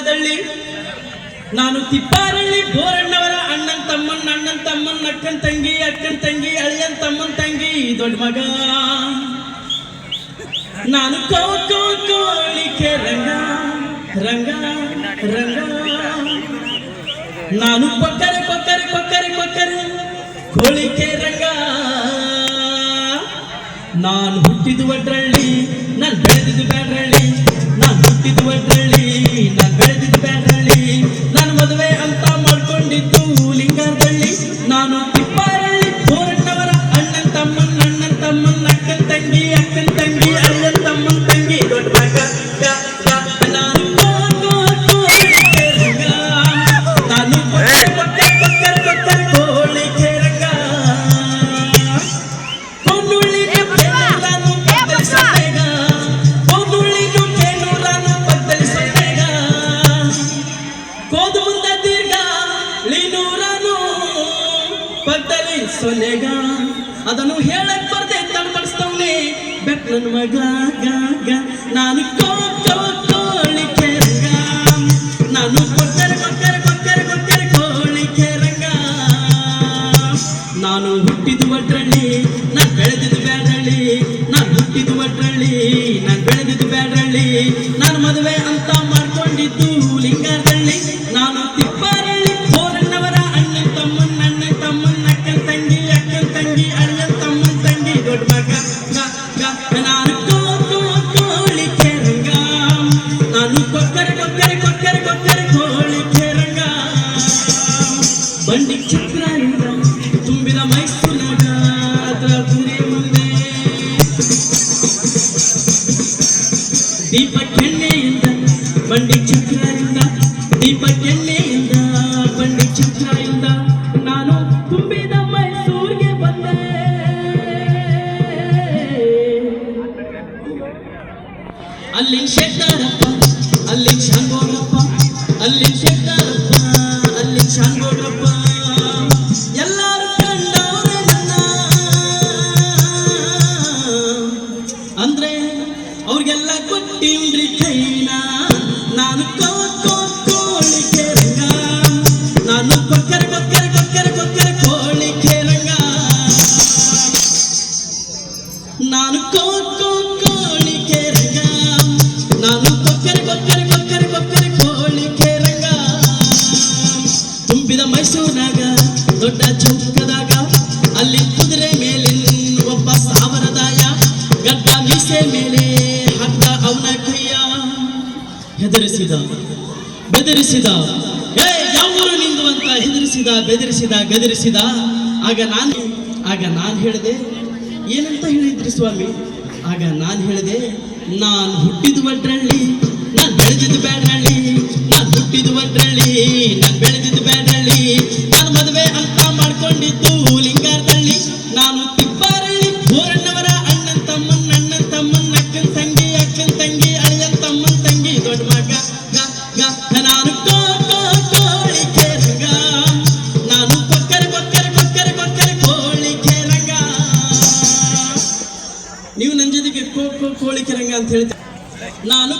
ಲಿಂಗಾರದಳ್ಳಿ. ನಾನು ತಿಪ್ಪಾರಳ್ಳಿ ಬೋರಣ್ಣವರ ಅಣ್ಣನ್ ತಮ್ಮನ್ ಅಕ್ಕನ್ ತಂಗಿ ಅಳಿಯನ್ ತಮ್ಮನ್ ತಂಗಿ ದೊಡ್ಡ ಮಗ. ನಾನು ಕೋಳಿಕೆ ರಂಗ ರಂಗ ರಂಗ. ನಾನು ಕೊಕ್ಕರೆ ಕೋಳಿಕೆ ರಂಗ. ನಾನು ಹುಟ್ಟಿದ ಒಡ್ರಳ್ಳಿ, ನಾನು ಬೆಳೆದಿದ್ದು ಬ್ಯಾಡ್ರಳ್ಳಿ. ನಾನು ಹುಟ್ಟಿದ ಒಡ್ರಳ್ಳಿ, ನಾನು ಬೆಳೆದಿದ್ದು ಬ್ಯಾಡ್ರಳ್ಳಿ. ನಾನು ಮದುವೆ ಅಂತ ಮಾಡ್ಕೊಂಡಿದ್ದು ಲಿಂಗಾರದಳ್ಳಿ. ನಾನು ತಿಪ್ಪಾರಳ್ಳಿ ಬೋರಣ್ಣವರ ಅಣ್ಣನ್ ತಮ್ಮನ್ ಅಕ್ಕನ್ ತಂಗಿ ಅಳಿಯನ್ ತಮ್ಮನ್ ತಂಗಿ ದೊಡ್ಡ ಮಗ. ನಾನು ಕೋಳಿಕೆ ರಂಗ. ನಾನು ಕೊಕ್ಕರೆ ಕೋಳಿಕೆ ರಂಗ. ಸೊನೆಗ ಅದನ್ನು ಹೇಳಕ್ ಬರ್ದೆ ತಡ್ಪಡಿಸ್ತವ್ನೆ ಬೆಟ್ ನನ್ನ ಮಗ ಗ. ನಾನು ಕೋಳಿಕೆ ರಂಗ. ನಾನು ಕೊಕ್ಕರೆ ಕೋಳಿಕೆ ರಂಗ. ನಾನು ಹುಟ್ಟಿದ ಒಡ್ರಳ್ಳಿ, ನಾನು ಬೆಳೆದಿದ್ದು ಬ್ಯಾಡ್ರಳ್ಳಿ. ನಾನು ಹುಟ್ಟಿದ ಒಡ್ರಳ್ಳಿ, ನಾನು ಬೆಳೆದಿದ್ದು ಬ್ಯಾಡ್ರಳ್ಳಿ. ನಾನು ಮದುವೆ ಅಂತ ಮಾಡ್ಕೊಂಡಿದ್ದು ಲಿಂಗಾರದಳ್ಳಿ. ನಾನು ತಿಪ್ಪಾರಳ್ಳಿ ಬೋರಣ್ಣವರ ಅಣ್ಣನ್ ತಮ್ಮನ್ ಅಕ್ಕನ್ ತಂಗಿ ಅಳಿಯನ್ ತಮ್ಮನ್ ತಂಗಿ ದೊಡ್ಡ ಮಗ. ನಾನು ಕೋಳಿಕೆ ರಂಗ. ನಾನು ಕೊಕ್ಕರೆ ಕೋಳಿಕೆ ರಂಗ. ಬಂಡಿ ಚಕ್ರದಿಂದ ತುಂಬಿದ ಮೈಸೂರಾಗ ಅದರ ಗುರಿ ಮುಂದೆ ದೀಪಕ್ಕೆಣ್ಣೆಯಿಂದ ಬಂಡಿ ಚಕ್ರದಿಂದ ಬಂಡಿ ಚಕ್ರದಿಂದ ನಾನು ತುಂಬಿದ ಮೈಸೂರಿಗೆ ಬಂದೆ. ಅಲ್ಲಿ ಶೆಟ್ಟಾರಪ್ಪ, ಅಲ್ಲಿ ಶಾಂಗೋರಪ್ಪ, ಅಲ್ಲಿ ಶೆಟ್ಟಾರಪ್ಪ, ಅಲ್ಲಿ ಶಾಂಗೋರಪ್ಪ. ಎಲ್ಲಾರು ಕಂಡವ್ರೆ ನನ್ನ ಅಂದ್ರೆ ಅವ್ರಿಗೆಲ್ಲ ಕೊಟ್ಟಿವ್ರಿ ಕೈನ. ನಾನು ಕೋಳಿಕೆ ರಂಗ. ನಾನು ಕೊಕ್ಕರೆ ಕೋಳಿಕೆ ರಂಗ. ನಾನು ಕೋಳಿಕೆ ರಂಗ. ನಾನು ಕೊಕ್ಕರೆ ಕೋಳಿಕೆ ರಂಗ. ತುಂಬಿದ ಮೈಸೂರಾಗ ದೊಡ್ಡ ಚೌಕದಾಗ ಅಲ್ಲಿ ಕುದುರೆ ಮೇಲೆ ಒಬ್ಬ ಸಾವರದಾಯ ಗಡ್ಡ ಮೀಸೆ ಮೇಲೆ ಹಗ್ಗ ಅವನ ಕೈಯ. ಹೆದರಿಸಿದ ಬೆದರಿಸಿದ, ಯಾವೂರು ನಿಂದು ಅಂತ ಹೆದರಿಸಿದ ಗದರಿಸಿದ. ಆಗ ನಾನು ಹೇಳಿದೆ, ಏನಂತ ಹೇಳಿದ್ರಿ ಸ್ವಾಮಿ? ಆಗ ನಾನು ಹೇಳಿದೆ, ನಾನು ಹುಟ್ಟಿದ ಒಡ್ರಳ್ಳಿ, ನಾನು ಬೆಳೆದಿದ್ದು ಬ್ಯಾಡ್ರಳ್ಳಿ. ನಾನು ಹುಟ್ಟಿದ ಒಡ್ರಳ್ಳಿ, ನಾನು ಬೆಳೆದಿದ್ದು ಬ್ಯಾಡ್ರಳ್ಳಿ. ನಾನು ಮದುವೆ ಅಂತ ಮಾಡ್ಕೊಂಡಿದ್ದು ಲಿಂಗಾರದಳ್ಳಿ. ನಾನು ತಿಪ್ಪಾರಳ್ಳಿ ಬೋರಣ್ಣವರ ಅಣ್ಣನ್ ತಮ್ಮನ್ ಅಕ್ಕನ್ ತಂಗಿ ಅಳಿಯನ್ ತಮ್ಮನ್ ತಂಗಿ ದೊಡ್ಡ ಮಗ. ನಾನು ಕೋಳಿಕೆ ರಂಗ. ನಾನು ಕೊಕ್ಕರೆ ಕೋಳಿಕೆ ರಂಗ. ನೀವು ನನ್ನ ಜೊತೆಗೆ ಕೋಳಿಕೆ ರಂಗ ಅಂತ ಹೇಳ್ತೀವಿ. ನಾನು